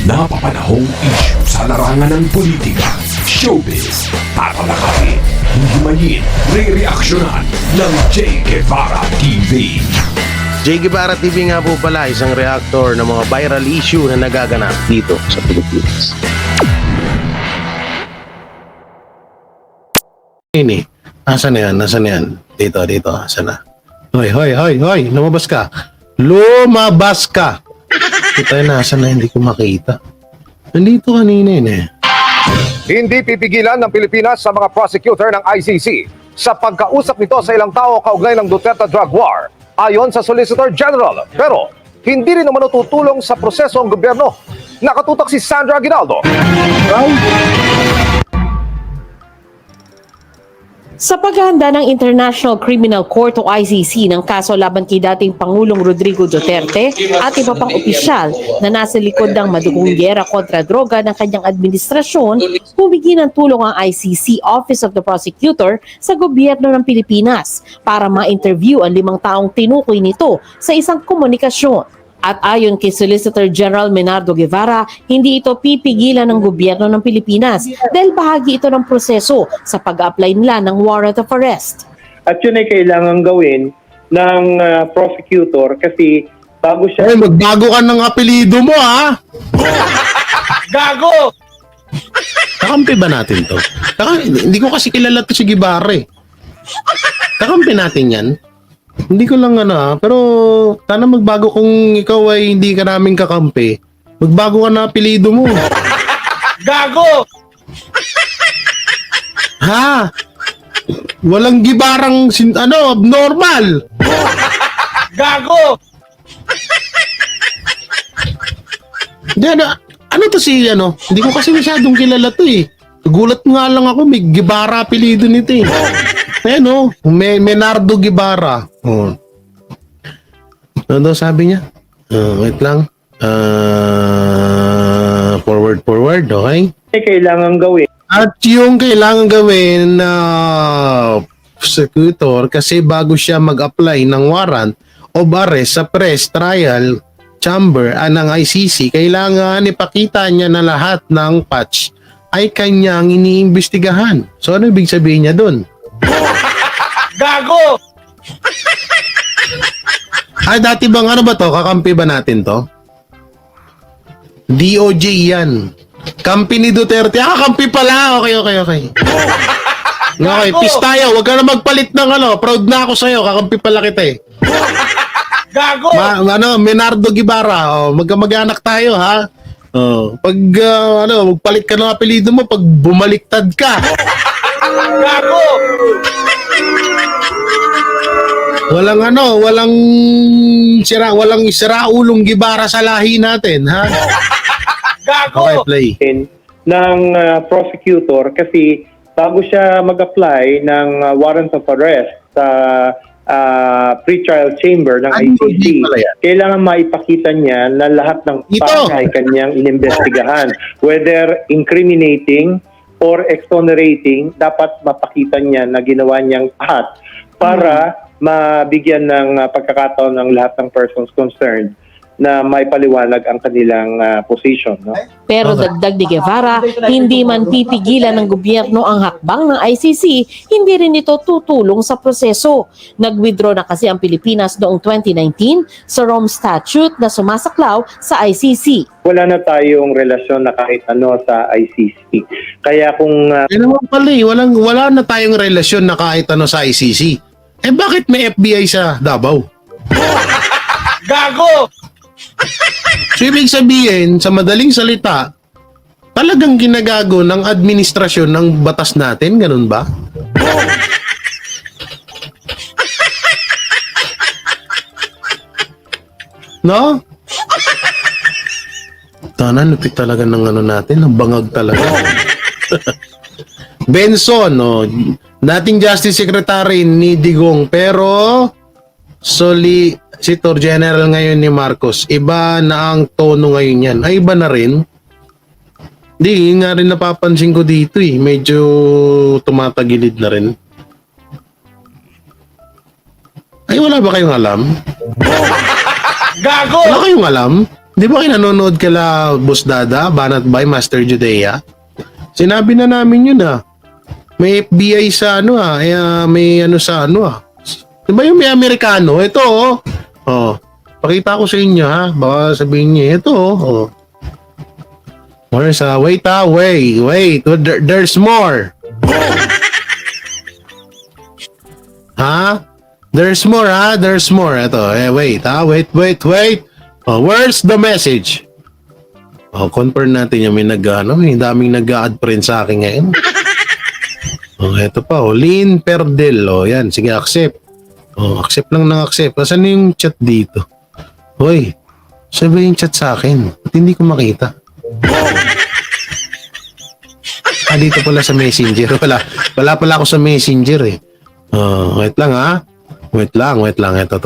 Napapanahong issue sa larangan ng politika, showbiz, tatalakayin, hihimayin, re-reaksyonan ng Che Guevara TV. Che Guevara TV nga po pala, isang reactor ng mga viral issue na nagaganap dito sa Pilipinas. Ini, asan na yan? Nasaan na yan? Dito, asan na? Hoy, lumabas ka. Lumabas ka! Kita na, asan na, hindi ko makita. Nandito kanina yun eh. Hindi pipigilan ng Pilipinas sa mga prosecutor ng ICC sa pagkausap nito sa ilang tao kaugnay ng Duterte drug war, ayon sa Solicitor General. Pero hindi rin naman tutulong sa proseso ang gobyerno. Nakatutok si Sandra Aguinaldo. Sa paghahanda ng International Criminal Court o ICC ng kaso laban kay dating Pangulong Rodrigo Duterte at iba pang opisyal na nasa likod ng madugong giyera kontra droga ng kanyang administrasyon, humingi ng tulong ang ICC Office of the Prosecutor sa gobyerno ng Pilipinas para ma-interview ang 5 taong tinukoy nito sa isang komunikasyon. At ayon kay Solicitor General Menardo Guevara, hindi ito pipigilan ng gobyerno ng Pilipinas dahil bahagi ito ng proseso sa pag-apply nila ng warrant of arrest. At yun ay kailangan gawin ng prosecutor kasi bago siya... Ay, magbago ka ng apelido mo, ha? Gago! Kakampi ba natin to? Hindi ko kasi kilala to si Guevara eh. Kakampi natin yan? Hindi ko lang pero sana magbago kung ikaw ay hindi ka namin kakampi. Magbago ka na apelido mo. Gago! Ha? Walang gibarang abnormal. Gago! Hindi, ano to si Hindi ko kasi masyadong kilala to eh. Gulat nga lang ako, may Guevara apelido nito eh. Ayan Menardo Guevara. Ano daw sabi niya? Wait lang. Forward, okay? ay kailangan gawin. At yung kailangan gawin na prosecutor kasi bago siya mag-apply ng warrant of arrest sa press trial chamber ng ICC, kailangan ipakita niya na lahat ng patch ay kanyang iniimbestigahan. So ano ibig sabihin niya doon? Gago! Ay, dati bang ba to? Kakampi ba natin to? DOJ yan. Kampi ni Duterte. Kampi pala. Okay. Okay, peace tayo. Huwag ka na magpalit ng Proud na ako sa'yo. Kakampi pala kita eh. Gago! Menardo Guevara. Mag-anak tayo, ha? Pag, magpalit ka ng apelido mo, pag bumaliktad ka. Gago! Walang siraulong Guevara sa lahi natin, ha? Gago! Okay, play. Ng prosecutor kasi bago siya mag-apply ng warrant of arrest sa pre-trial chamber ng ICC, kailangan maipakita niya na lahat ng bagay kanyang inimbestigahan. Whether incriminating or exonerating, dapat mapakita niya na ginawa niyang lahat para mabigyan ng pagkakataon ng lahat ng persons concerned na may paliwanag ang kanilang position. No? Pero dagdag ni Guevara, hindi man pipigilan ng gobyerno ang hakbang ng ICC, hindi rin ito tutulong sa proseso. Nag-withdraw na kasi ang Pilipinas noong 2019 sa Rome Statute na sumasaklaw sa ICC. Wala na tayong relasyon na kahit ano sa ICC. Kaya kung... naman pala eh, wala na tayong relasyon na kahit ano sa ICC. Eh bakit may FBI sa Davao? Gago! So ibig sabihin, sa madaling salita, talagang ginagago ng administrasyon ng batas natin, ganun ba? No? Tanan, lupit talaga ng natin, ang bangag talaga. Benson, dating Justice Secretary ni Digong, pero Solicitor General ngayon ni Marcos. Iba na ang tono ngayon yan. Ay, iba na rin. Di, nga rin napapansin ko dito eh. Medyo tumatagilid na rin. Ay, wala ba kayong alam? Gago! Wala kayong alam? Di ba nanonood ka la, Boss Dada, Banat by Master Judea? Sinabi na namin yun May FBI sa may sa Di ba yung may Amerikano? Ito pakita ko sa inyo baka sabihin niyo, ito Where's, wait, there's more. There's more, there's more. Ito, wait. Where's the message? Confirm natin yung may daming nag-add friend sa akin ngayon. Ito pa, Lynn Perdel. Yan, sige, accept. Accept lang ng accept. Saan yung chat dito? Hoy, sabi yung chat sa akin. At hindi ko makita. Dito pala sa Messenger. Wala pala ako sa Messenger Wait lang Wait lang. Ito.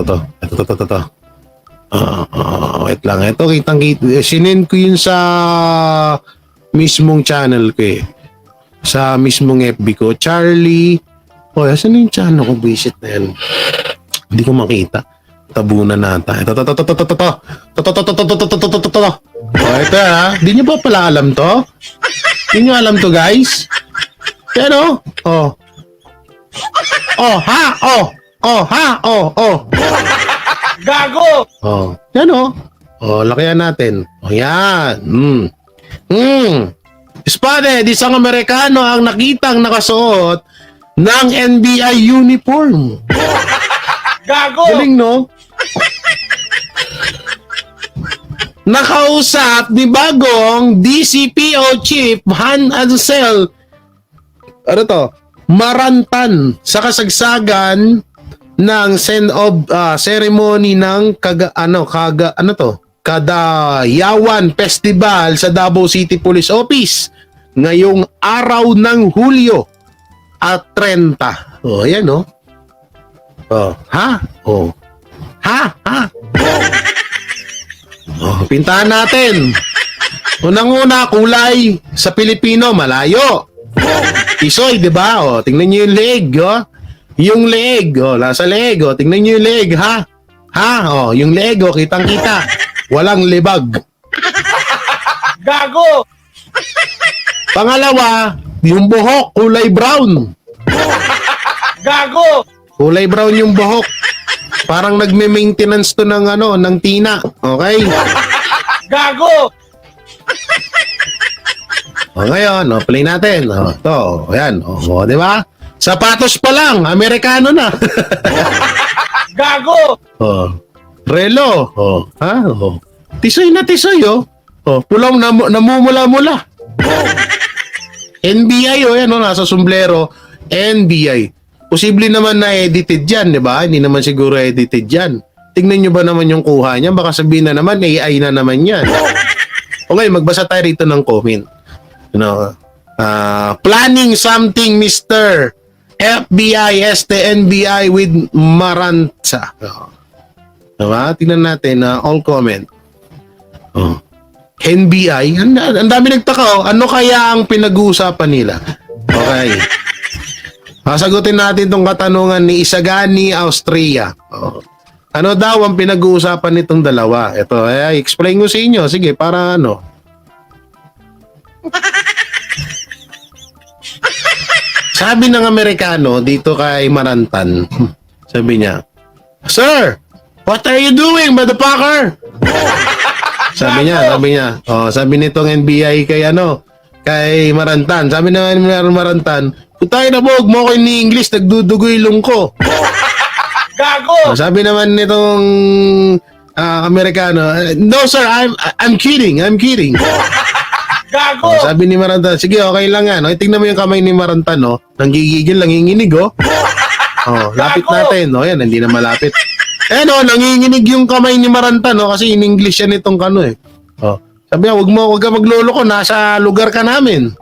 Wait lang. Ito, kitang-kita. Sinend ko yun sa mismong channel ko Sa mismong FB ko. Charlie. Asan yung channel ko? Visit na yan. Hindi ko makita. Tabunan nata. Ito. Ito Di nyo ba pala alam to? Di nyo alam to, guys? Pero, Gago! Yan lakihan natin. Yan. Spotted, isang Amerikano ang nakitang nakasuot ng NBI uniform. Gago! Galing, no? Nakausap ni bagong DCPO Chief Han Ansel Marantan sa kasagsagan ng send-off ceremony ng Kadayawan Festival sa Davao City Police Office ngayong araw ng Hulyo at 30. Ayan pintahan natin. Unang-una, kulay sa Pilipino, malayo. Tisoy, di ba? Tingnan niyo yung leg, Yung leg, nasa leg, tingnan niyo yung leg, yung leg, kitang-kita. Walang libag. Gago! Pangalawa, yung buhok, kulay brown. Gago! Kulay brown yung buhok. Parang nagme-maintenance to ng tina. Okay? Gago! Ngayon, play natin. Ito, ayan. Di ba? Sapatos pa lang, Amerikano na. Gago! Relo. Tisoy na tisoy, pulang namumula-mula. NBI, yan, nasa sombrero. NBI. Posible naman na edited yan, di ba? Hindi naman siguro edited yan. Tingnan nyo ba naman yung kuha niya? Baka sabihin na naman, AI na naman yan. Okay, magbasa tayo rito ng comment. Planning something, Mr. FBI, STNBI with Maranta. Diba? Tingnan natin, all comment. NBI? Ang dami nagtaka, ano kaya ang pinag-uusapan nila? Okay. Sagutin natin itong katanungan ni Isagani, Austria. Ano daw ang pinag-uusapan nitong dalawa? Ito, explain ko sa inyo. Sige, para Sabi ng Amerikano dito kay Marantan, sabi niya, "Sir, what are you doing, motherfucker?" Sabi niya. Sabi nitong NBI kay Marantan. Sabi na Marantan, "Putay na bog mo ko ni English, nagdudugo ilong ko." Gago! Sabi naman nitong Amerikano, "No sir, I'm kidding. Gago! Sabi ni Marantan, "Sige, okay lang yan. Tingnan mo yung kamay ni Marantan, nanggigigil, nanginginig, lapit natin. Yan, hindi na malapit. Nanginginig yung kamay ni Marantan, kasi in English yan itong Sabi niya, wag ka magloloko, nasa lugar ka namin.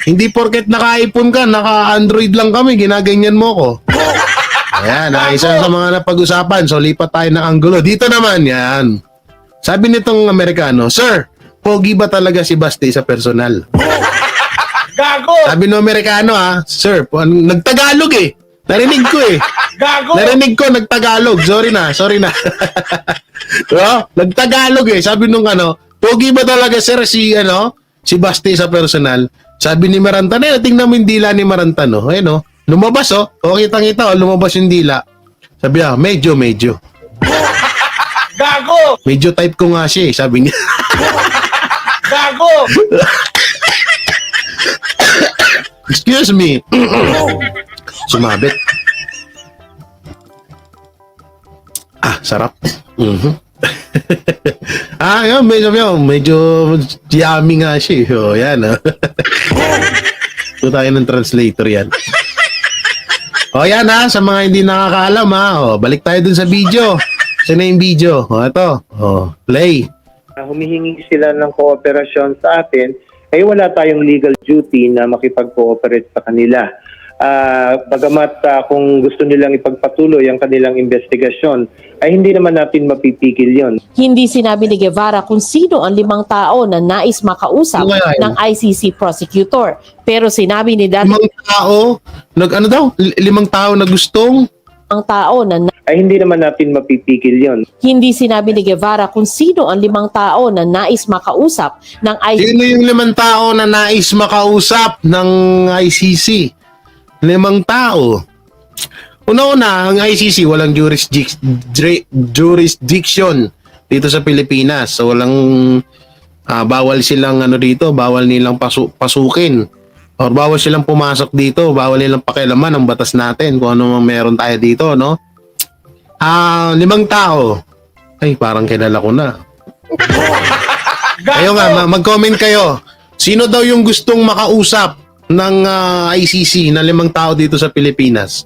Hindi porket naka-iPhone ka, naka-Android lang kami, ginaganyan mo ko." Ayan, isa sa mga napag-usapan. So, lipat tayo ng anggulo. Dito naman, yan. Sabi nitong Amerikano, "Sir, pogi ba talaga si Basti sa personal?" Gago! Sabi ng Amerikano, "Sir, nagtagalog Narinig ko eh. Narinig ko, nagtagalog. Sorry na. Nagtagalog eh. Sabi nung pogi ba talaga sir si Basti sa personal? Sabi ni Maranta, tingnan mo yung dila ni Maranta, no? Ayun, no? Lumabas, oh. O, kitang-kita, lumabas yung dila. Sabi niya, medyo. Gago! Medyo type ko nga siya eh, sabi niya. Gago! Excuse me. Sumabit. Sarap. Yun, medyo yummy nga siya. Oh, yan. Ito tayo ng translator yan. Yan sa mga hindi nakakaalam balik tayo dun sa video. Saan na yung video? Ito. Play. Humihingi sila ng kooperasyon sa atin, wala tayong legal duty na makipag-cooperate sa kanila. Bagamat kung gusto nilang ipagpatuloy ang kanilang investigasyon, ay hindi naman natin mapipigil yon. Hindi sinabi ni Guevara kung sino ang 5 tao na nais makausap ng ICC prosecutor. Pero sinabi ni Dati 5 tao? 5 tao na gustong? ang tao na Ay hindi naman natin mapipigil yon. hindi sinabi ni Guevara kung sino ang 5 tao na nais makausap ng ICC. Sino yung 5 tao na nais makausap ng ICC? 5 tao. Una-una, ang ICC walang jurisdiction dito sa Pilipinas. So walang bawal silang dito, bawal nilang pasukin. Or bawal silang pumasok dito, bawal nilang pakialaman ang batas natin kung ano meron tayo dito, no? 5 tao. Ay, parang kilala ko na. Kayo nga, mag-comment kayo. Sino daw yung gustong makausap ng ICC na 5 tao dito sa Pilipinas?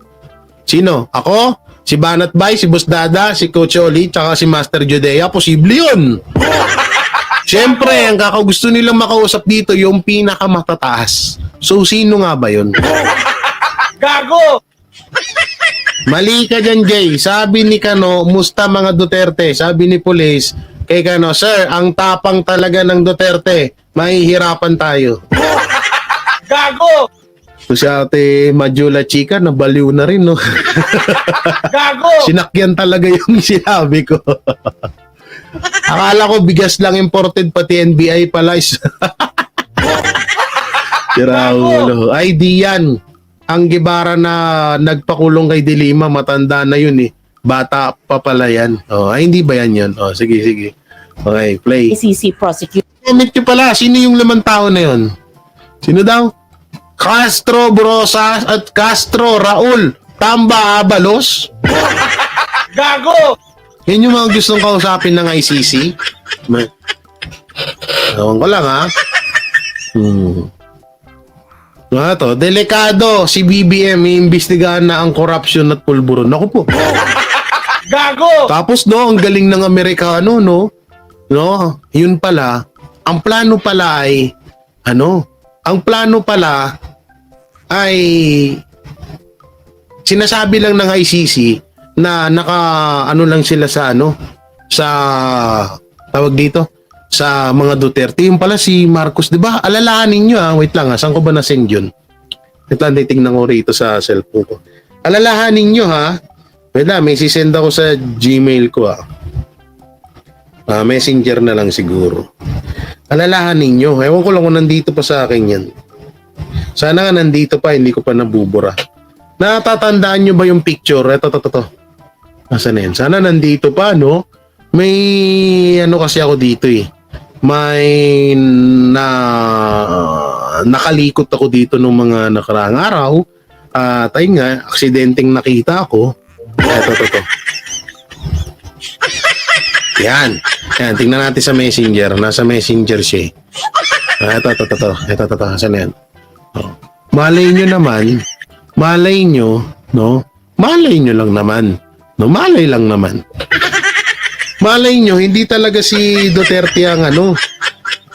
Sino? Ako? Si Banat Bay, si Boss Dada, si Coach Oli, tsaka si Master Judea? Posible yun! Siyempre, ang kakagusto nilang makausap dito yung pinakamatataas. So, sino nga ba yun? Gago! Mali ka dyan, Jay. Sabi ni Kano, musta mga Duterte? Sabi ni Police, kay Kano, sir, ang tapang talaga ng Duterte. Mahihirapan tayo. Gago! So, si Ate Majula Chica, nabaliw na rin, no? Gago! Sinakyan talaga yung sinabi ko. Akala ko bigas lang imported, pati NBI pala. Tiraulo. Ay, di yan. Ang Guevara na nagpakulong kay Dilima, matanda na yun eh. Bata pa pala yan. Ay, hindi ba yan yun? Sige. Okay, play. ICC prosecutor. Comment nyo pala, sino yung 5 tao na yun? Sino daw? Castro Brosas at Castro Raul Tamba Abalos? Gago! Yan yung mga gustong kausapin ng ICC? Ewan ko lang, ha? To, delikado si BBM, iimbestigahan na ang corruption at pulburon. Naku po. Gago! Tapos ang galing ng Amerikano, no? Yun pala, ang plano pala ay sinasabi lang ng ICC na lang sila sa tawag dito sa mga Duterte. Yung pala si Marcos, 'di ba? Alalahanin niyo wait lang saan ko ba na-send yun? Ito lang, titingnan ko rito sa cellphone ko. Alalahanin niyo wait lang, may sisend ako sa Gmail ko Messenger na lang siguro. Alalahanin niyo. Ewan ko lang kung nandito pa sa akin yan. Sana nga nandito pa, hindi ko pa nabubura. Natatandaan nyo ba yung picture? Ito. Nasaan na yan? Sana nandito pa, no? May kasi ako dito eh. May nakalikot ako dito nung mga nakaraang araw. Tayo nga, aksidenteng nakita ako. Ito. Yan, tingnan natin sa Messenger. Nasa Messenger siya. Ito. Saan yan? Malay nyo naman, malay nyo lang naman. Malay lang naman. Malay nyo, hindi talaga si Duterte ang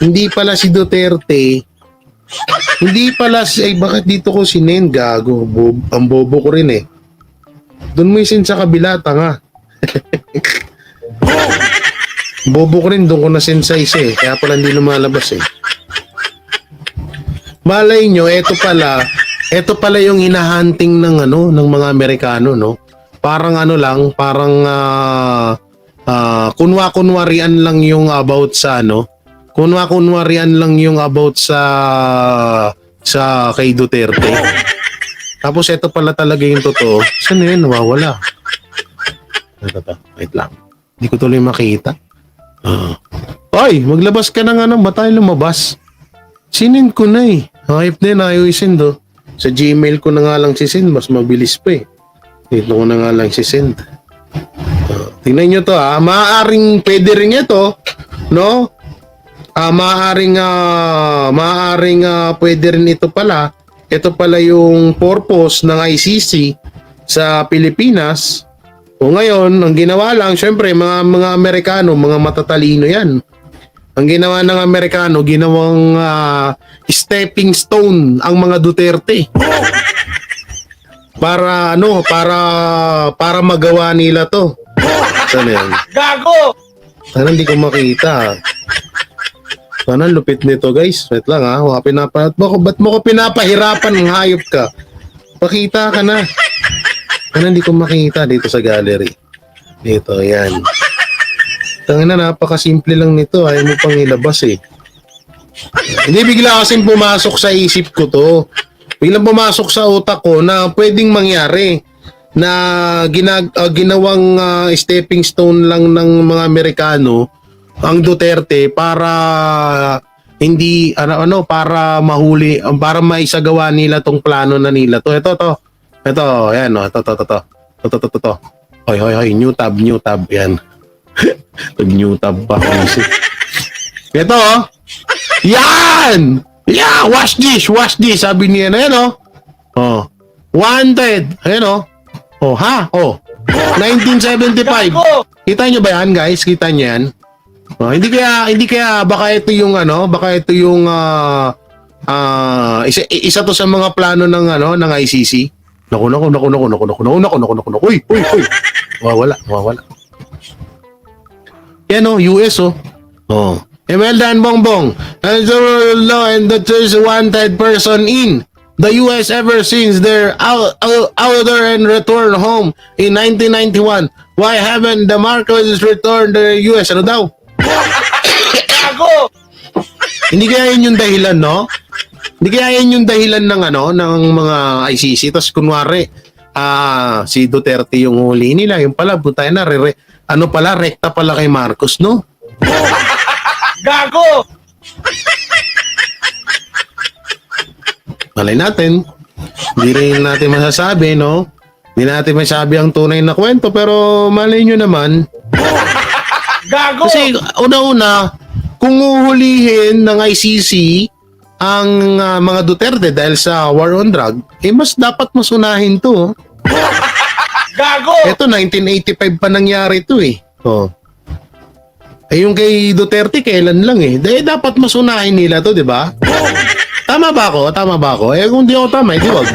hindi pala si Duterte. Hindi pala bakit dito ko sinen? Gago. Ang bobo ko rin eh. Doon mo isin sa kabila, tanga. Bobo ko rin, doon ko na-send sa isa eh. Kaya pala hindi lumalabas eh. Malay nyo, eto pala, ito pala yung hinahunting ng ano ng mga Amerikano, no? Parang ano lang, parang kunwarian lang yung about sa ano. Kunwarian lang yung about sa kay Duterte. Tapos ito pala talaga yung totoo. Saan na yun? Nawawala. Ito. Wait lang. Hindi ko tuloy makita. Ay, maglabas ka na nga ng ba tayo lumabas? Sinin ko na eh. Hype na yun, ayaw isend oh. Sa Gmail ko na nga lang sisend, mas mabilis pa eh. Dito ko na nga lang sisend. Tingnan nyo to ha. Maaaring pwede rin ito, no? Maaaring pwede rin ito pala. Ito pala yung purpose ng ICC sa Pilipinas. O ngayon, ang ginawa lang, syempre, mga Amerikano, mga matatalino yan. Ang ginawa ng Amerikano, ginawang stepping stone ang mga Duterte. Para magawa nila to. Sana yan? Gago! Sana hindi ko makita. Sana lupit nito guys. Wait lang ha. Ba't mo ko pinapahirapan ng hayop ka? Pakita ka na. Sana hindi ko makita dito sa gallery. Dito, yan. Tangina, napakasimple lang nito. Ayaw mo pang ilabas eh. Hindi, bigla kasing pumasok sa isip ko to. Biglang pumasok sa utak ko na pwedeng mangyari na ginawang stepping stone lang ng mga Amerikano ang Duterte para hindi para mahuli, para maisagawa nila tong plano na nila to. Ito ayan oh, ito. Hoy, new tab yan. New tab pa kasi. Ito oh. Yan! Yeah, watch this, sabi niya na yan oh. Oh. Wanted. Ayan oh. Oh, ha? Oh. 1975. Gago! Kita nyo ba yan, guys? Kita nyo yan? Oh, hindi kaya baka ito yung isa to sa mga plano ng ICC. Naku. Uy. Wala. Yan oh, US oh. Oh. Imelda and Bongbong. Law and that there's a wanted person in the US ever since their outer and return home in 1991. Why haven't the Marcos returned to the US? Ano daw? Gago! Hindi kaya yun yung dahilan, no? Hindi kaya yun yung dahilan ng mga ICC. Tapos kunwari, si Duterte yung huli nila. Yung pala, butay na, rekta pala kay Marcos, no? Gago! Malay natin. Hindi rin natin masasabi, no? Hindi natin masasabi ang tunay na kwento, pero malay nyo naman. Gago! Kasi una-una, kung uhulihin ng ICC ang mga Duterte dahil sa war on drug, mas dapat masunahin to. Gago! Ito, 1985 pa nangyari to eh. Oh. Yung kay Duterte, kailan lang eh. Dapat masunahin nila to, di ba? Tama ba ako? Kung di ako tama, di wag.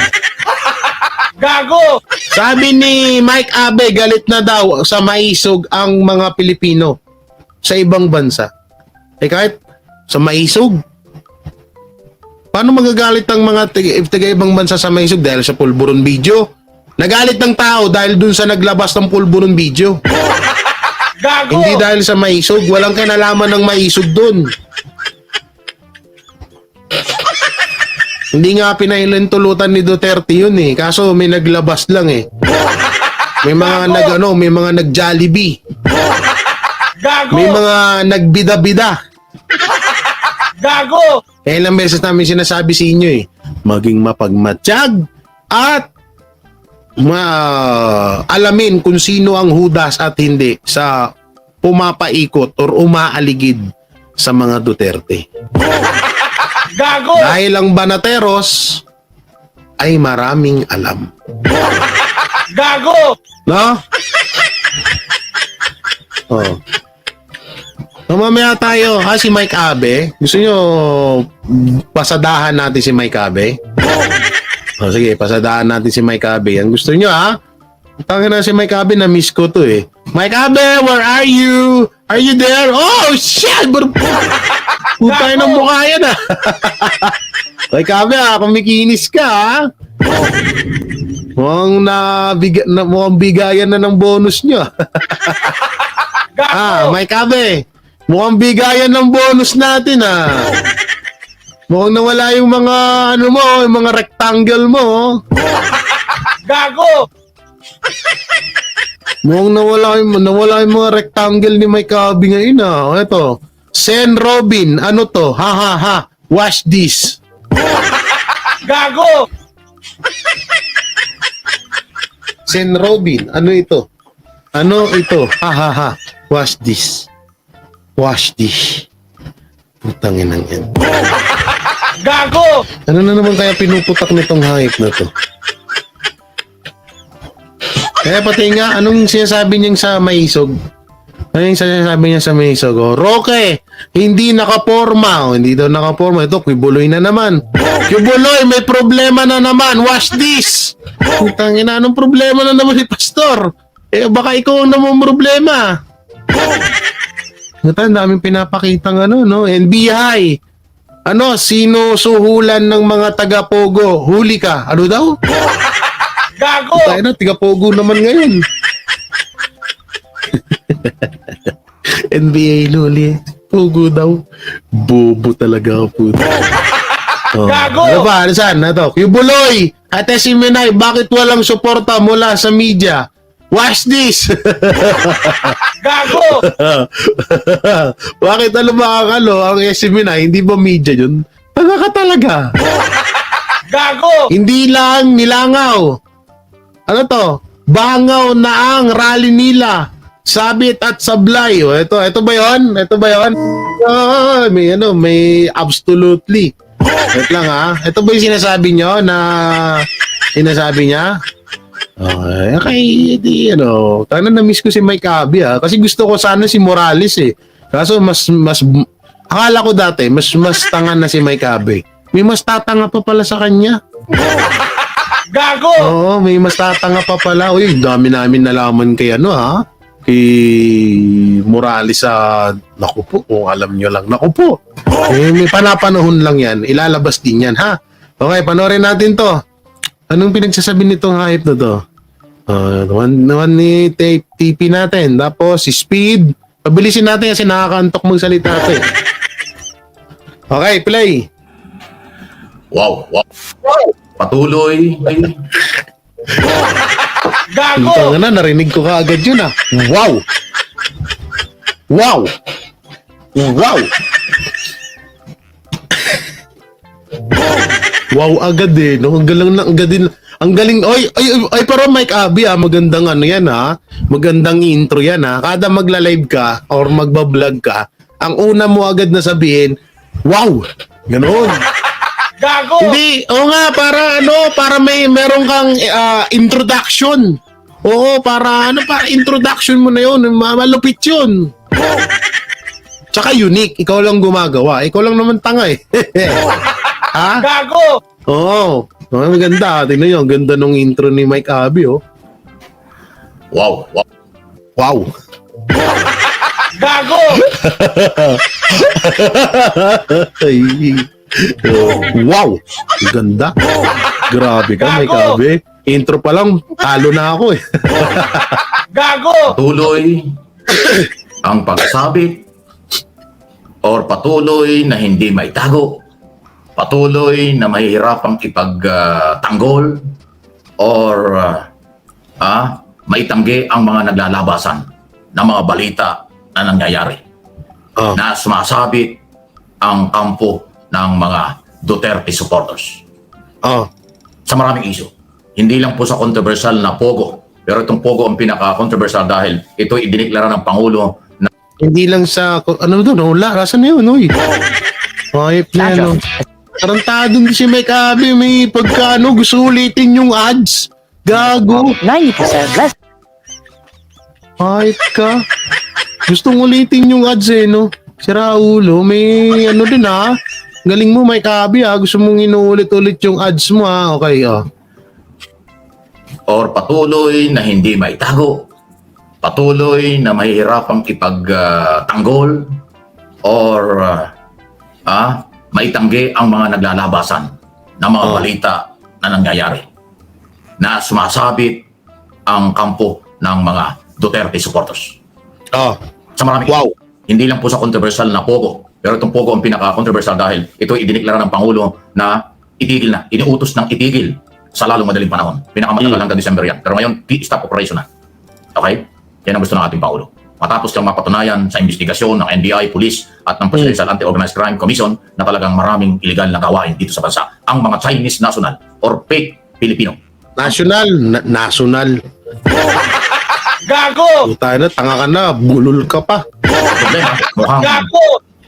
Gago! Sabi ni Mike Abe, galit na daw sa maisog ang mga Pilipino sa ibang bansa. Kahit sa maisog. Paano magagalit ang mga taga-ibang bansa sa maisog dahil sa pulburon video? Nagalit ng tao dahil dun sa naglabas ng pulburon video. Gago! Hindi dahil sa maisog. Walang kinalaman ng maisog dun. Hindi nga pinahilintulutan ni Duterte yun eh. Kaso may naglabas lang eh. May mga may mga nag-Jollibee. Gago! May mga nagbida-bida. Gago! Kaya ilang beses namin sinasabi sa inyo eh. Maging mapagmatsyag at alamin kung sino ang hudas at hindi sa pumapaikot or umaaligid sa mga Duterte. Gago! Dahil ang Banateros ay maraming alam. Gago! No? Oh. So, mamaya tayo, si Mike Abe. Gusto nyo pasadahan natin si Mike Abe? Oh, sige, pasadahan natin si Mike Abe. Ang gusto nyo, ha? Tangin na si Mike Abe, na-miss ko to eh. Mike Abe, where are you? Are you there? Oh, shit! Putay ng mukha yan, ha? Mike Abe, kumikinis ka, ha? Mukhang bigayan na ng bonus nyo. Gago! May kabe. Mukhang bigayan ng bonus natin, Mukhang nawala yung mga, yung mga rectangle mo, Gago! Mukhang nawala yung mga rectangle ni Mike Kabi ngayon, Ito, Sen Robin, ano to? Ha, wash this. Gago! Sen Robin, ano ito? Ano ito? Ha, wash this. Wash this. Putang inang yan. Gago! Ano na naman kaya pinuputak nitong hayop na to? Kaya pati nga, anong sinasabi niya sa maisog? Ano yung sinasabi niya sa maisog? Roque, hindi nakaporma. Hindi daw nakaporma. Ito, Kibuloy na naman. Kibuloy, may problema na naman. Wash this! Putang ina, anong problema na naman ni Pastor? Baka ikaw ang naman problema. Ang daming pinapakitang NBI. Sinusuhulan ng mga taga-Pogo. Huli ka. Ano daw? Gago! Tayo na, taga-Pogo naman ngayon. NBA luli. Pogo daw. Bobo talaga po. Gago! Ano ba? Ano saan? Ito. Kibuloy! Ate si Minay, bakit walang suporta mula sa media? Watch this! Gago! Bakit ang SMNI, hindi ba media yun? Taga ka talaga. Gago! Hindi lang nilangaw. Ano to? Bangaw na ang rally nila. Sabit at sablay. Ito ba yun? May absolutely. Wait lang Ito ba yung sinasabi nyo na sinasabi niya? Tana na-miss ko si Mike Abi kasi gusto ko sana si Morales Kaso mas akala ko dati mas tanga na si Mike Abi. May mas tatanga pa pala sa kanya. Gago! Oo, may mas tatanga pa pala. Uy, dami namin nalaman kay kay Morales naku po, kung alam nyo lang. Naku po. May panapanahon lang yan. Ilalabas din yan, Okay, panoorin natin to. Anong pinagsasabi nitong hype na to? Naman ni TP natin. Tapos si Speed. Pabilisin natin kasi nakakaantok magsalita ito Okay, play. Wow. Patuloy. Gago! Ito na, narinig ko kaagad yun Wow! Wow agad no? Ang galing. Oy, pero Mike Abi magandang yan Magandang intro yan Kada magla-live ka or magba-vlog ka, ang una mo agad na sabihin, wow! Ganon. Gago! Hindi, para meron kang introduction. Oo, para introduction mo na yun, malupit yun. Tsaka unique, ikaw lang gumagawa. Ikaw lang naman tanga Gago! Oo. Maganda. Tingnan nyo, ang ganda nung intro ni Mike Abi, Wow. Gago! Wow! Ang ganda. Grabe ka, Mike Abi. Intro pa lang, talo na ako Gago! Patuloy ang pagsabit or patuloy na hindi maitago. Patuloy na mahihirapang ipagtanggol or maitanggi ang mga naglalabasan ng mga balita na nangyayari na sumasabit ang kampo ng mga Duterte supporters. Sa maraming issue. Hindi lang po sa controversial na Pogo. Pero itong Pogo ang pinaka-controversial dahil ito idiniklara ng Pangulo na Hindi lang sa, wala, rasa na yun, Hype na yan, Tarantado din si Mike Abi, may gusto ulitin yung ads. Gago. 90% less. Hype ka. Gustong ulitin yung ads Si Raulo, may din Galing mo, Mike Abi Gusto mong inuulit-ulit yung ads mo Okay, or patuloy na hindi maitago. Patuloy na mahihirapang ipagtanggol or maitanggi ang mga naglalabasan ng mga balita na nangyayari na sumasabit ang kampo ng mga Duterte supporters. Oh. Sa marami. Wow. Hindi lang po sa controversial na Pogo. Pero itong Pogo ang pinaka-controversial dahil ito idiniklara ng Pangulo na itigil na, iniutos ng itigil sa lalong madaling panahon. Pinakamatagal hanggang December yan. Pero ngayon, stop operation na. Okay? Yan ang gusto ng ating Pangulo. Matapos lang mapatunayan sa investigasyon ng NBI, Police at ng Presidential Anti-Organized Crime Commission na talagang maraming illegal na gawain dito sa bansa. Ang mga Chinese national or fake Filipino. National. National. Gago! Puta na, tanga ka na. Bulol ka pa. Problema, mukhang Gago!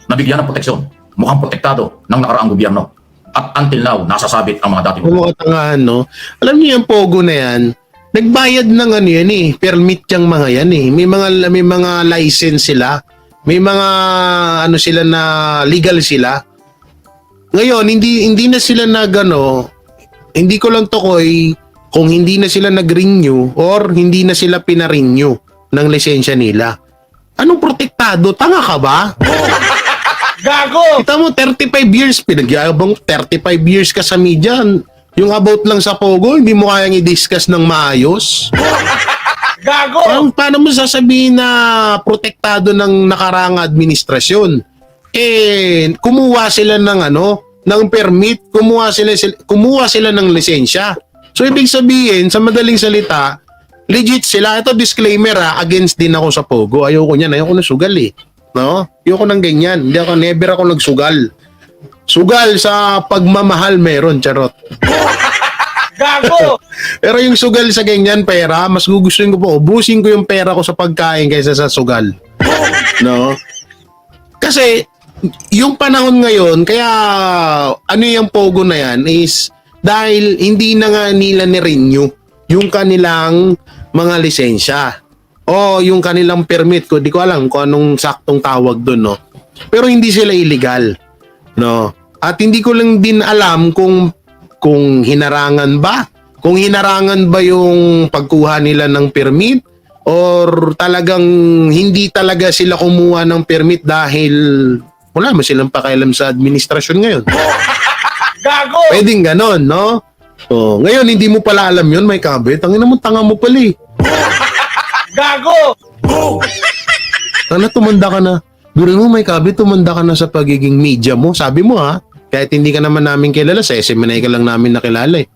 nabigyan ng proteksyon. Mukhang protektado ng nakaraang gobyerno. At until now, nasasabit ang mga dating Mga tangahan, no? Alam niyo yung Pogo na yan, nagbayad ng ano yan eh, permit yung mga yan eh. May mga license sila. May mga ano sila na legal sila. Ngayon, hindi na sila hindi ko lang tukoy kung hindi na sila nag-renew or hindi na sila pina-renew ng lisensya nila. Anong protektado? Tanga ka ba? Gago! Kita mo, 35 years, pinagyabang 35 years ka sa media. Yung about lang sa Pogo, hindi mo kayang i-discuss ng maayos. Gago! Paano mo sasabihin na protektado ng nakarang administrasyon? Eh, kumuha sila ng permit, kumuha sila ng lisensya. So, ibig sabihin, sa madaling salita, legit sila. Ito, disclaimer against din ako sa Pogo. Ayoko niyan, ayoko na sugal eh. No? Ayoko nang ganyan. Never ako nagsugal. Sugal sa pagmamahal meron, charot. Gago! Pero yung sugal sa ganyan pera, mas gugustuhin ko po, ubusin ko yung pera ko sa pagkain kaysa sa sugal. No? Kasi, yung panahon ngayon, kaya ano yung Pogo na yan is dahil hindi na nga nila ni-renew yung kanilang mga lisensya o yung kanilang permit ko. Di ko alam kung anong saktong tawag doon, no? Pero hindi sila illegal, no? At hindi ko lang din alam kung hinarangan ba? Kung hinarangan ba yung pagkuha nila ng permit or talagang hindi talaga sila kumuha ng permit dahil wala mo silang pakialam sa administrasyon ngayon. Gago! Pwedeng ganon, no? Oh, ngayon hindi mo pala alam yun, may kabit. Ang ina mo, tanga mo pala eh. Gago! Sana tumanda ka na. Biro mo, may kabit, tumanda ka na sa pagiging media mo. Sabi mo ha, kahit hindi ka naman namin kilala, sa SMNI ka lang namin nakilala eh.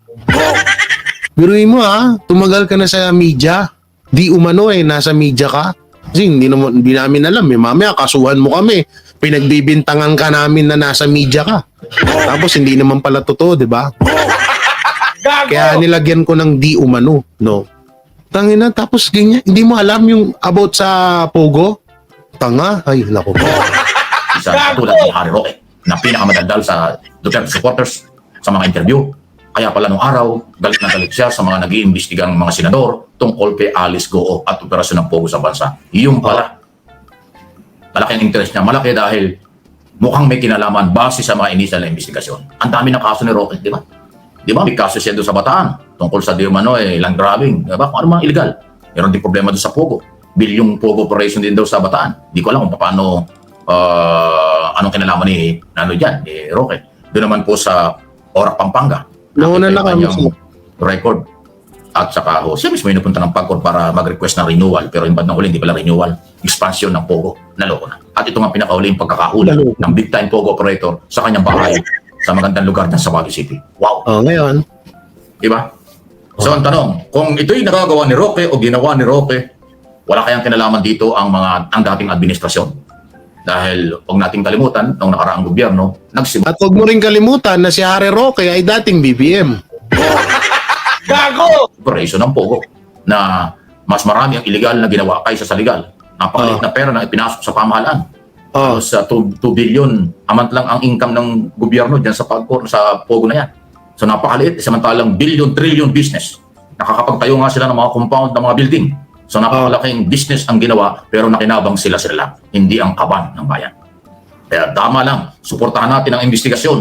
Biruin mo ha, tumagal ka na sa media. Di umano eh, nasa media ka. Kasi hindi namin alam eh. Mamaya, kasuhan mo kami. Pinagbibintangan ka namin na nasa media ka. Tapos hindi naman pala totoo, di ba? Gago! Kaya nilagyan ko ng di umano, no? Tangina, tapos ganyan, hindi mo alam yung about sa Pogo? Tanga, ay, naku. Isa tulad ni Harry Roque na pinakamadaldal sa Duterte supporters sa mga interview. Kaya pala nung araw, galit na galit siya sa mga nag-iimbestigang mga senador tungkol kay Alice Goo at operasyon ng Pogo sa bansa. Yung pala. Malaki ang interest niya. Malaki dahil mukhang may kinalaman base sa mga initial na investigasyon. Ang dami ng kaso ni Roque, di ba? Di ba? May kaso siya doon sa Bataan tungkol sa land grabbing. Di ba? Kung ano mga illegal. Meron din problema doon sa Pogo. Bilyong Pogo operation din daw sa Bataan. Di ko alam kung paano anong kinalaman ni Roque. Doon naman po sa Orac, Pampanga. Nauna na kami Kanyang record. At saka siya mismo inupunta ng PAGCOR para mag-request ng renewal. Pero yung bandang huli, hindi pala renewal. Expansion ng Pogo. Naloko na. At ito nga pinakahuling pagkakahuli ng big time Pogo operator sa kanyang bahay sa magandang lugar ng Baguio City. Wow! Oh, ngayon. Diba? So ang tanong, kung ito'y nagagawa ni Roque o ginawa ni Roque, wala kayang kinalaman dito ang dating administrasyon. Dahil huwag nating kalimutan, nung nakaraang gobyerno, nagsimula At huwag mo rin kalimutan na si Harry Roque ay dating BBM. Gago! operation ng Pogo na mas marami ang illegal na ginawa kaysa sa legal. Napakaliit na pera na ipinasok sa pamahalaan. Sa 2 billion, amant lang ang income ng gobyerno dyan sa PAGCOR, sa Pogo na yan. So napakaliit, samantalang billion, trillion business. Nakakapagtayo nga sila ng mga compound, ng mga building. So napakalaking business ang ginawa, pero nakinabang sila lang, hindi ang kaban ng bayan. Kaya tama lang, suportahan natin ang investigasyon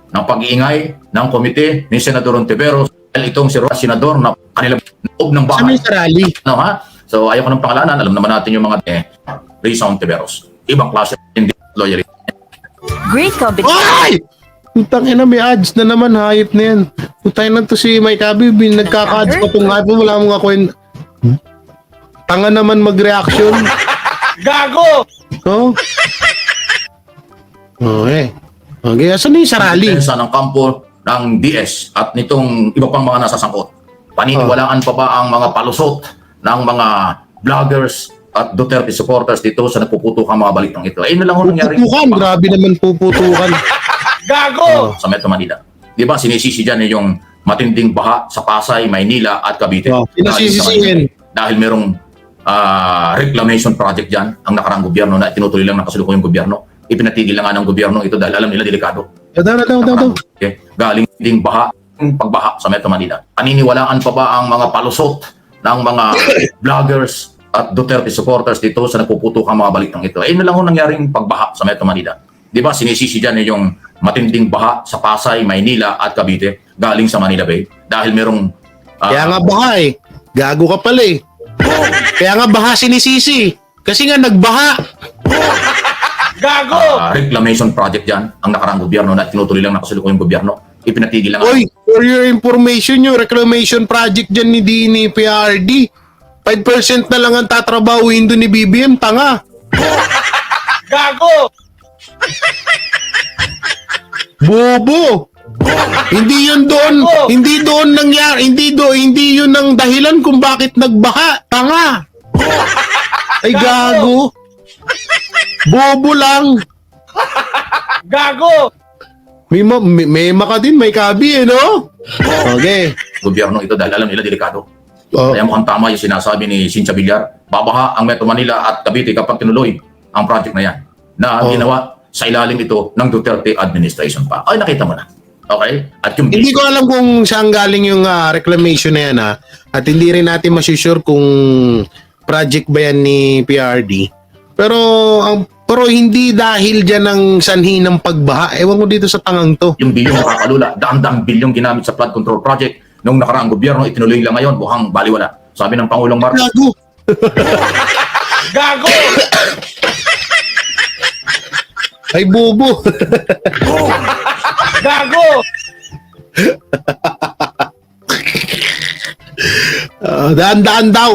ng pag-iingay ng komite ni Senador Ontiveros. Itong si Senador na kanilang loob ng bahay. Sa rally. No, ha? So ayaw ko ng pangalanan, alam naman natin yung mga Risa Ontiveros. Ibang klase, hindi lawyer. Great combination. Ay! Putang ina, may ads na naman, hayop na yan. Putang ina to si Mike Abby, nagkaka-ads pa tong hayop, wala mo nga kwenta. Tanga naman mag-reaction. Gago! Oh. Okay. Okay, asan na yung sarali? Depensa ng kampo ng DS at nitong iba pang mga nasasangkot. Paniniwalaan pa ba ang mga palusot ng mga vloggers at Duterte supporters dito sa nagpuputukang mga balitang ito? Eh, na lang ho nangyari. Puputukan, grabe naman puputukan. Gago! Sa Metro Manila. Di ba, sinisisi dyan yung matinding baha sa Pasay, Maynila at Cavite. Oh, pinasisisihin. Dahil merong reclamation project dyan, ang nakaraang gobyerno na tinutuloy lang ng kasalukuyang gobyerno. Ipinatigil lang nga ng gobyerno ito dahil alam nila delikado. Daw. Okay. Galing ding baha, pagbaha sa Metro Manila. Paniniwalaan pa ba ang mga palusot ng mga vloggers at Duterte supporters dito sa nagpuputukang mga balitang ito? Eh, na lang ho nangyaring pagbaha sa Metro Manila. Di ba, sinisisi dyan yung matinding baha sa Pasay, Maynila at Cavite galing sa Manila Bay dahil merong Kaya nga baha eh. Gago ka pala eh. Kaya nga baha sinisisi. Kasi nga nagbaha. Gago! reclamation project dyan, ang nakaraang gobyerno na tinutuloy lang ng kasalukuyang gobyerno. Ipinatigil lang. Oy, for your information, yung reclamation project dyan ni PRD, 5% na lang ang tatrabahuin doon ni BBM, tanga. Gago! Bobo. Hindi doon nangyari, hindi yun ang dahilan kung bakit nagbaha, tanga. Ay gago. Bobo lang. Gago! May maka din, may kabi eh, no? Okay. Gobyerno ito dahil alam nila delikado. Oh. Kaya mukhang tama yung sinasabi ni Cynthia Villar. Babaha ang Metro Manila at Cavite kapag tinuloy ang project na yan na ginawa sa ilalim ito ng Duterte administration pa. Ay, nakita mo na. Okay? At yung Hindi ko alam kung saan galing yung reclamation na yan, ha? At hindi rin natin masusure kung project ba yan ni PRD. Pero hindi dahil dyan ang sanhi ng pagbaha. Ewan ko dito sa tangang to. yung bilyong nakakalula, daan-daang bilyong ginamit sa flood control project nung nakaraang gobyerno, itinuloy lang ngayon, mukhang baliwala. Sabi ng Pangulong Marcos. Gago. Gago! Ay bobo. Gago!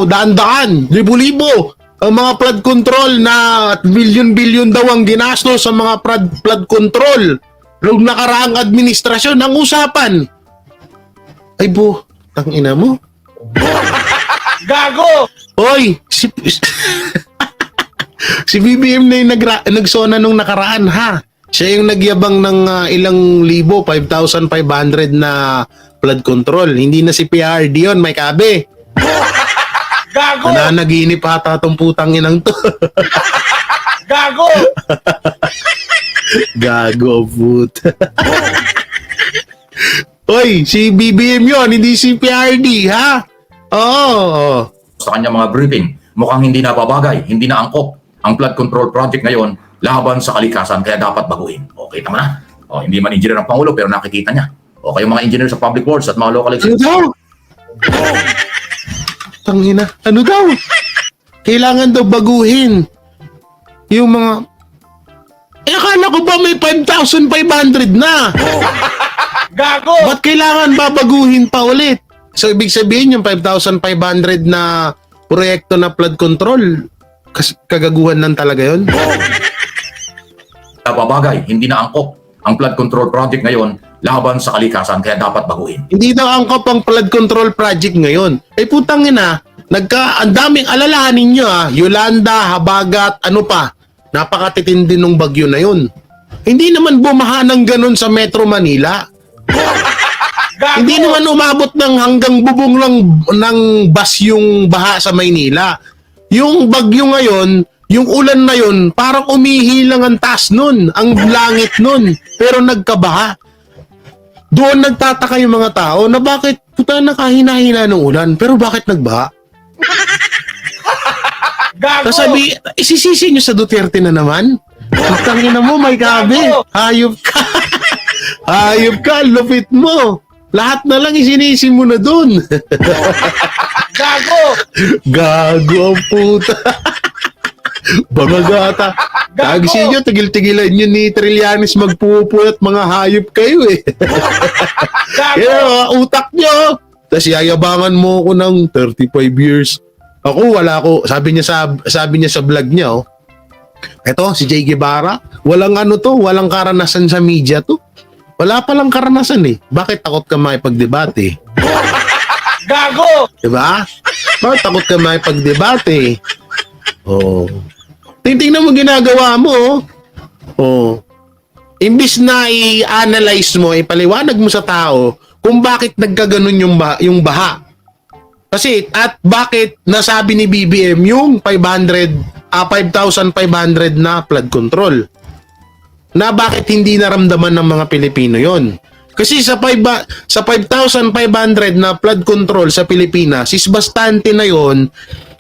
Daan-daan. Libo-libo. Ang mga flood control na bilyon-bilyon daw ang ginastos sa mga flood control. Nung nakaraang administrasyon ang usapan. Ay tangina mo. Gago! Oy, si BBM na yung nagsona nung nakaraan, ha? Siya yung nagyabang ng ilang libo, 5,500 na flood control. Hindi na si PRD yun, may kabe. Gago! Nananaginip ata tong putang inang to. Gago! Gago, put. Oy, si BBM yun, hindi si PRD, ha? Oo. Sa kanyang mga briefing, mukhang hindi na babagay, hindi na angkop ang flood control project ngayon laban sa kalikasan, kaya dapat baguhin. Okay, tama na. Hindi man engineer ang Pangulo, pero nakikita niya. O kayo mga engineer sa public works at mga local Ano executives. daw? Tangina. Ano daw? Kailangan daw baguhin yung mga... akala ko ba may 5,500 na? Gago! Ba't kailangan babaguhin pa ulit? So, ibig sabihin yung 5,500 na proyekto na flood control, kagaguhan lang talaga yun? Babagay, hindi na angkop ang flood control project ngayon laban sa kalikasan, kaya dapat baguhin. Hindi daw angkop ang flood control project ngayon. Ay putang ina, ang daming alalahanin nyo Yolanda, Habagat, ano pa. Napakatitindi nung bagyo na yun. Hindi naman bumaha ng ganun sa Metro Manila. Gago! Hindi naman umabot ng hanggang bubong ng bus yung baha sa Maynila. Yung bagyo ngayon, yung ulan na yun, parang umihi lang ang taas nun, ang langit nun, pero nagkabaha. Doon nagtataka yung mga tao na bakit puta nakahina-hina ng ulan, pero bakit nagbaha? Gago! Kasabi, isisisi nyo sa Duterte na naman? Putangina mo, may kabe. Hayop ka. Hayop ka, lupit mo. Lahat na lang isinisi mo na doon. Gago! Gago ang puta. Bangagata. Tagisin nyo, tigil-tigilan nyo ni Trillanes magpupuyat, mga hayop kayo eh. Kaya utak nyo. Tapos yayabangan mo ko ng 35 years. Ako, wala ko. Sabi niya sa vlog niya, oh. Eto, si Jay Guevara, walang walang karanasan sa media to. Wala palang karanasan eh. Bakit takot ka makipagdebate? Gago! Diba? Bakit takot ka makipagdebate? Oh. Tingnan mo ginagawa mo. Oh. Imbis na i-analyze mo, ipaliwanag mo sa tao kung bakit nagkaganon yung baha. Kasi at bakit nasabi ni BBM yung 5,500 na flood control. Na bakit hindi naramdaman ng mga Pilipino yon? Kasi sa 5,500 na flood control sa Pilipinas, is bastante na yon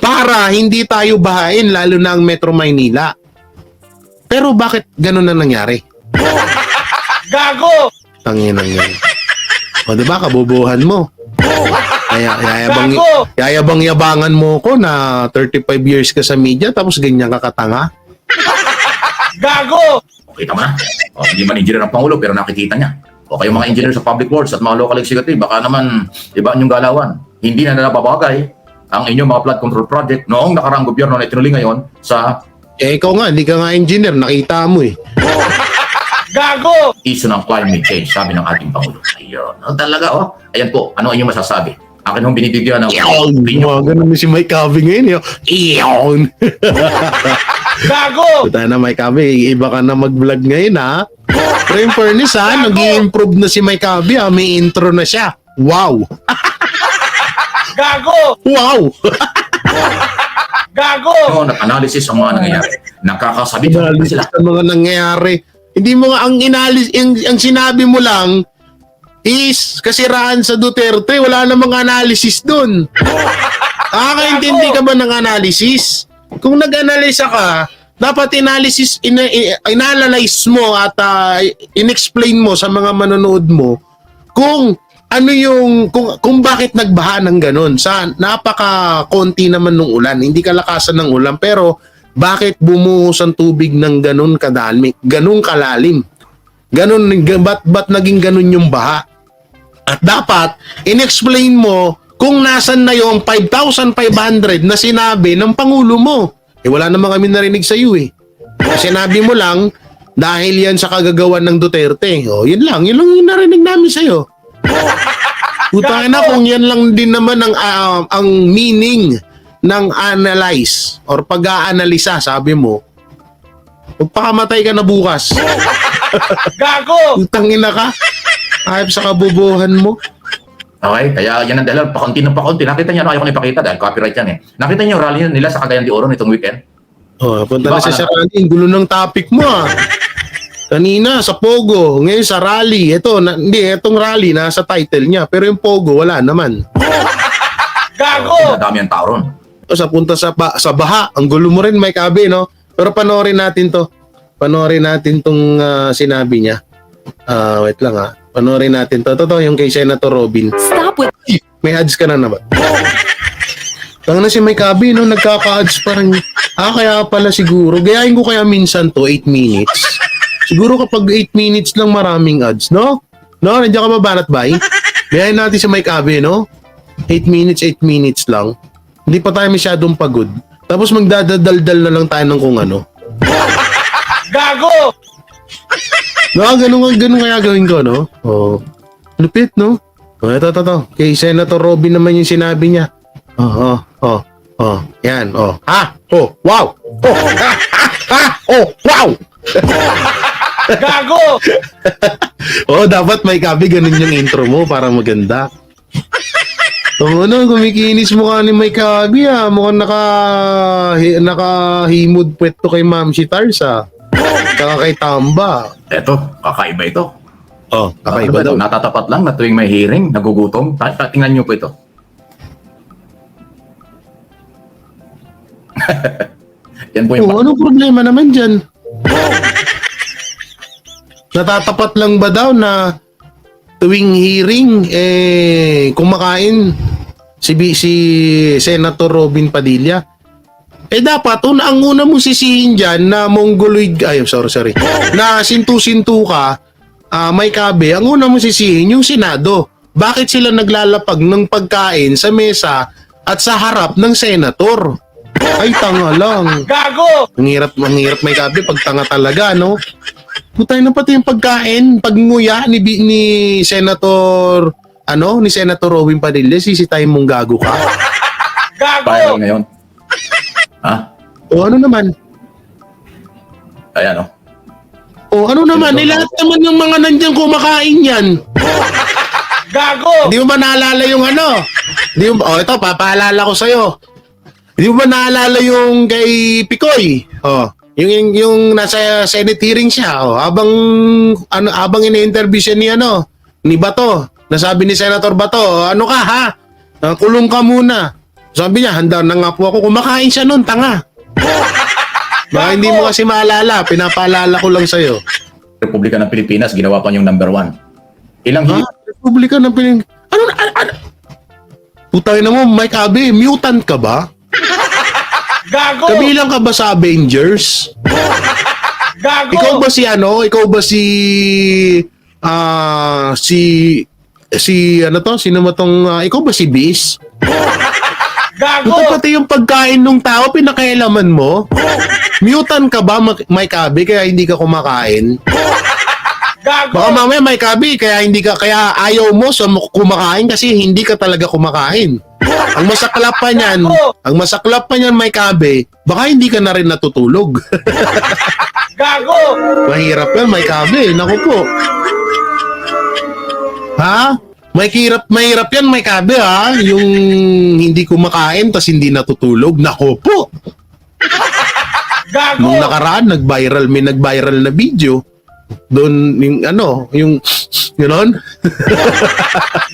para hindi tayo bahain, lalo na ang Metro Maynila. Pero bakit ganun na nangyari? Gago! Tanginang yan. O diba, kabubuhan mo. Yayabang-yabangan mo ko na 35 years ka sa media tapos ganyan ka katanga. Gago! Okay, tama na. O, hindi man engineer ng Pangulo pero nakikita niya. O kayo mga engineer sa public works at mga local executive, baka naman iba yung galawan. Hindi na nababagay ang inyong mga flood control project noong nakaraang gobyerno na itinuli ngayon sa Ikaw nga, hindi ka nga engineer, nakita mo eh. Gago! issue ng climate change, sabi ng ating Pangulo. Ayun, talaga Ayan po, ano ang inyong masasabi? Akin hong binibigyan ng opinion. Ganun si Mike Cabe ngayon. Iyon! Gago! Puta na Mike Cabe, iba ka na mag-vlog ngayon ha. Pero in fairness ha, nag-i-improve na si Mike Cabe ha, may intro na siya. Wow! Gago! Wow! Gago! Nag-analysis ang mga nangyayari. Nakakasabit sila. Sa mga nangyayari. Hindi mo nga ang sinabi mo lang is kasiraan sa Duterte, wala namang analysis doon. Nakakaintindi ka ba ng analysis? Kung nag-analyze ka, dapat inanalyze mo at in-explain mo sa mga manonood mo kung ano yung kung bakit nagbaha ng ganun. Sa napaka-konti naman ng ulan, hindi kalakasan ng ulan, pero bakit bumuhos ang tubig ng ganun kadami, ganun kalalim? Ganun, ba't naging ganun yung baha? At dapat in-explain mo kung nasan na yung 5,500 na sinabi ng Pangulo mo. Wala naman kami narinig sa iyo eh. Sinabi mo lang dahil yan sa kagagawan ng Duterte. Yun lang yung narinig namin sa iyo. Utang na kung yan lang din naman ang meaning ng analyze or pag-aanalisa, sabi mo, magpakamatay ka na bukas. Gago! Utangina ka. Ayop sa kabubuhan mo. Okay, kaya yan ang dahil, pakunti ng pakunti. Nakita niyo, ayaw ko na ipakita dahil copyright yan eh. Nakita niyo yung rally nila sa Cagayan de Oro nitong weekend? Punta na sa rally. Ang gulo ng topic mo Kanina sa Pogo, ngayon sa rally. Itong rally nasa title niya, pero yung Pogo wala naman. Gago! Dami ang tao ron. Sa punta sa baha, ang gulo mo rin Mike Abe, no? Pero panoorin natin to. Panoorin natin tong sinabi niya. Wait lang Panoorin natin to. Totoo yung kay Senator Robin. Stop with... May ads ka na naman. Tang na si Mike Abe, no? Nagkaka-ads parang... kaya pala siguro. Gayahin ko kaya minsan to, 8 minutes. Siguro kapag 8 minutes lang maraming ads, no? No? Nandiyan ka ba, Banat Bay? Gayahin natin si Mike Abe, no? 8 minutes lang. Hindi pa tayo masyadong pagod. Tapos magdadaldal na lang tayo ng kung ano. Gago! No, ganun kaya gawin ko, no? Lupit, no? Ito. Kay Senator Robin naman yung sinabi niya. Yan, wow! Wow! Gago! Dapat may kabi, ganun yung intro mo para maganda. Kumikinis mo ka ni Mike Cabe mukhang nakahimod pweto kay Ma'am si Tarsa. Saka kay Tamba. Eto, kakaiba ito. Kakaiba daw. Natatapat lang na tuwing may hearing, nagugutom. Tingnan niyo po ito. Yan po yung Anong problema naman dyan? Natatapat lang ba daw na tuwing hearing, kumakain si Senator Robin Padilla? dapat, ang una mong sisihin dyan na mongoloid, sorry, na sintu-sintu ka, Mike Abe, ang una mong sisihin yung Senado. Bakit sila naglalapag ng pagkain sa mesa at sa harap ng senator? Ay, tanga lang. Gago! Ang hirap Mike Abe, pag tanga talaga, no? Putay na pati yung pagkain, pagnguya ni Senator, ni Senator Robin Padilla, sisitahin mong gago ka. Gago! Viral ngayon. Ha? O ano naman? Ayan, oh. O ano naman, lahat naman ng mga nandiyan kumakain yan. Gago! Hindi mo ba naalala yung ito, papaalala ko sa'yo. Hindi mo ba naalala yung kay Picoy? Yung nasa Senate hearing siya, habang ini-interview siya ni Bato. Nasabi ni Senator Bato, ano ka ha? Kulong ka muna. Sabi niya, handa na nga po ako. Kumakain siya nun, tanga. Baka hindi mo kasi maalala, pinapaalala ko lang sa'yo. Republika ng Pilipinas, ginawa pa niyong number 1. Ilang Republika ng Pilipinas. Ano? Putay na mo, Mike Abe, mutant ka ba? Gago! Kabilang ka ba sa Avengers? Gago! Ikaw ba si Ikaw ba si sino mo tong ikaw ba si Beast? Gago! Ito pati yung pagkain ng tao pinakailaman mo? Mutant ka ba, Mike Abe, kaya hindi ka kumakain? Gago! Baka mamaya, Mike Abe, kaya ayaw mo sa kumakain kasi hindi ka talaga kumakain. Ang masaklap pa niyan, Mike Abe, baka hindi ka na rin natutulog. Gago! Mahirap yan, Mike Abe. Naku po. Ha? Mahirap yan, Mike Abe, ha? Yung hindi kumakain tas hindi natutulog. Naku po. Gago! Nung nakaraan, may nag-viral na video. Doon, yung gano'n.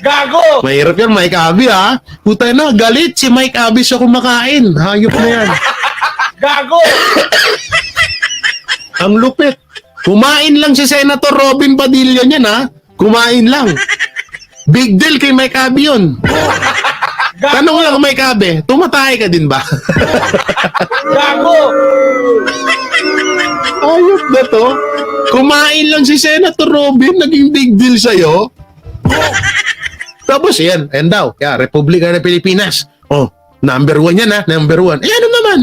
Gago! Mahirap yan, Mike Abe, ha? Puta na, galit si Mike Abe sa kumakain. Hayop na yan. Gago! Ang lupit. Kumain lang si Senator Robin Padilla niyan, ha? Kumain lang. Big deal kay Mike Abe yun. Tanong lang, Mike Abe, tumatay ka din ba? Gago! Ayop na to. Kumain lang si Senator Robin, naging big deal sa'yo. Tapos yan daw. Republika ng Pilipinas. Oh, number 1 yan, ha? Number 1. Ano naman?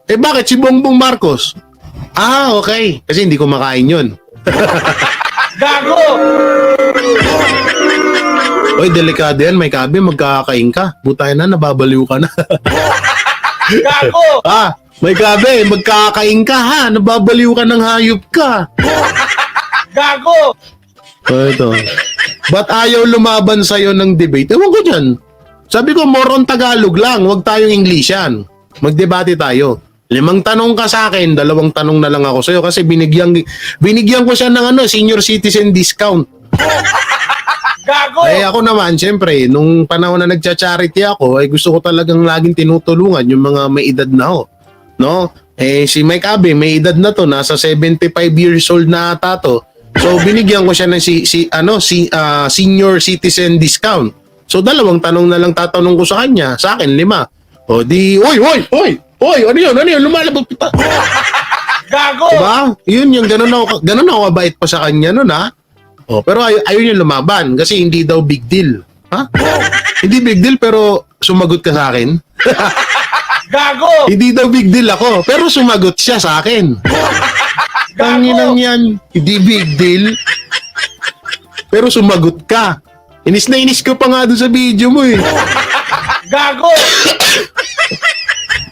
Bakit si Bongbong Marcos? Okay. Kasi hindi kumakain yun. Gago! Oy, delikado yan, Mike Abe, magkakain ka. Butay na, nababaliw ka na. Gago! Mike Abe, magkakain ka ha. Nababaliw ka ng hayop ka. Gago! Ito. Ba't ayaw lumaban sa'yo ng debate? Ewan ko dyan. Sabi ko, more on Tagalog lang. Huwag tayong Englishan. Magdebate tayo. 5 tanong ka sa akin, 2 tanong na lang ako sa'yo kasi binigyan ko siya ng senior citizen discount. Gago! Ako naman, syempre, nung panahon na nagcha-charity ako, gusto ko talagang laging tinutulungan yung mga may edad na ho. No? Si Mike Abe, may edad na to, nasa 75 years old na ata to. So, binigyan ko siya ng senior citizen discount. So, 2 tanong na lang tatanong ko sa kanya. Sa akin, 5. O di, Oy, ano yun? Lumalabog pa. Gago! Diba? Yun yung ganun ako kabait pa sa kanya nun, ha? Pero ayun yung lumaban kasi hindi daw big deal. Ha? Hindi big deal pero sumagot ka sa akin. Gago! Hindi daw big deal ako pero sumagot siya sa akin. Tanginang yan. Hindi big deal. Pero sumagot ka. Inis na inis ko pa nga doon sa video mo eh. Gago!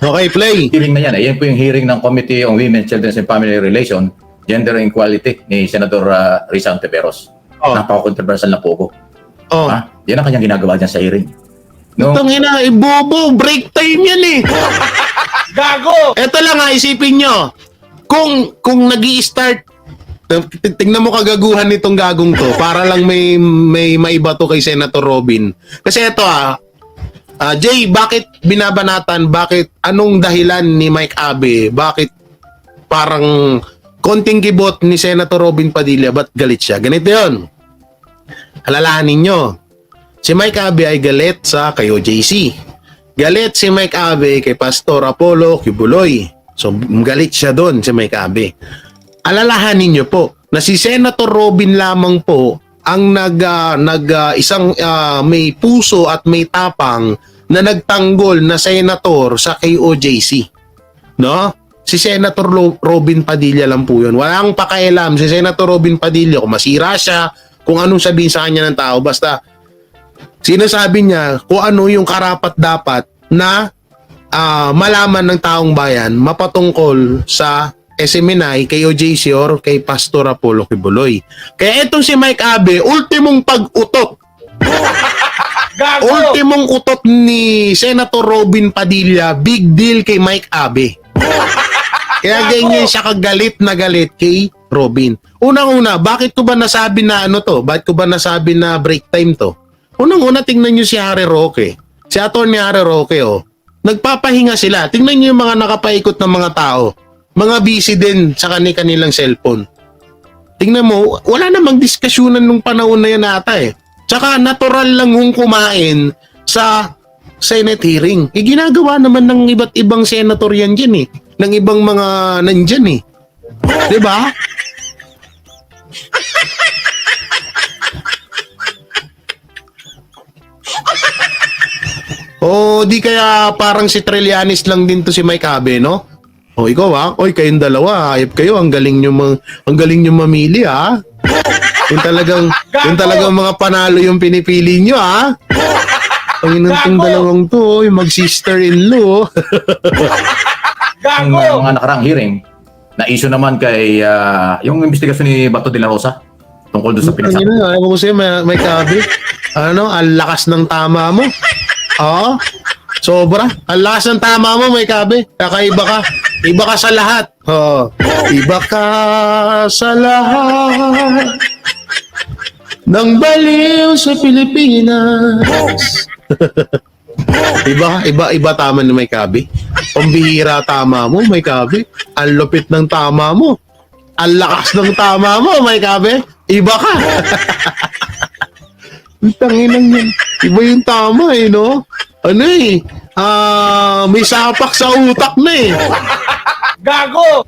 Okay, play. Hearing na yan. Yan po yung hearing ng Committee on Women, Children and Family Relation, Gender Equality ni Senator Risa Ontiveros. Napaka-controversial na po ko. Yan ang kanyang ginagawa dyan sa hearing. Itong bobo, break time yan eh. Gago! Ito lang isipin nyo. Kung nag-i-start, tingnan mo kagaguhan nitong gagong to para lang may maiba to kay Senator Robin. Kasi ito Jay, bakit binabanatan? Anong dahilan ni Mike Abe? Bakit parang konting kibot ni Senator Robin Padilla? Ba't galit siya? Ganito yun. Alalahanin nyo. Si Mike Abe ay galit sa kayo JC. Galit si Mike Abe kay Pastor Apollo Kibuloy. So, galit siya doon si Mike Abe. Alalahanin niyo po na si Senator Robin lamang po ang isang may puso at may tapang na nagtanggol na senator sa KOJC. No? Si Senator Robin Padilla lang po yun. Walang pakialam si Senator Robin Padilla kung masira siya, kung anong sabihin sa kanya ng tao. Basta sinasabi niya kung ano yung karapat-dapat na malaman ng taong bayan mapatungkol sa SMNI, kay OJC or kay Pastor Apollo Kibuloy. Kaya itong si Mike Abe, ultimong pag-utot. Gago! Ultimong utot ni Senator Robin Padilla, big deal kay Mike Abe. Kaya ganyan siya kagalit na galit kay Robin. Unang-una, bakit ko ba nasabi na Bakit ko ba nasabi na break time to? Unang-una, tingnan nyo si Harry Roque. Si Atty. Harry Roque, nagpapahinga sila. Tingnan nyo yung mga nakapaikot ng mga tao. Mga busy din sa kanilang cellphone. Tingnan mo, wala namang diskusyunan nung panahon na yan ata eh. Tsaka natural lang hong kumain sa Senate hearing. Ginagawa naman ng iba't ibang senator yan dyan eh. Ng ibang mga nandyan eh. Diba? O di kaya parang si Trillanes lang din to si Mike Abe, no? O ikaw oy kayong dalawa, ayop kayo, ang galing nyo mamili Yung talagang mga panalo yung pinipili nyo Ang inantong dalawang to, yung mag-sister-in-law. Yung mga nakarang hearing, na issue naman kay yung investigasyon ni Bato de la Rosa tungkol doon sa pinagsabi. Ayaw ko sa'yo, Mike Abe. Ang lakas ng tama mo. Sobra. Ang lakas ng tama mo, Mike Abe. Kakaiba ka. Iba ka sa lahat. Iba ka sa lahat ng baliw sa Pilipinas. Iba tama ni Mike Abe. Pambihira tama mo, Mike Abe. Ang lupit ng tama mo. Ang lakas ng tama mo, Mike Abe. Iba ka. Tanginang yan. Iba yung tama no? May sapak sa utak na Gago!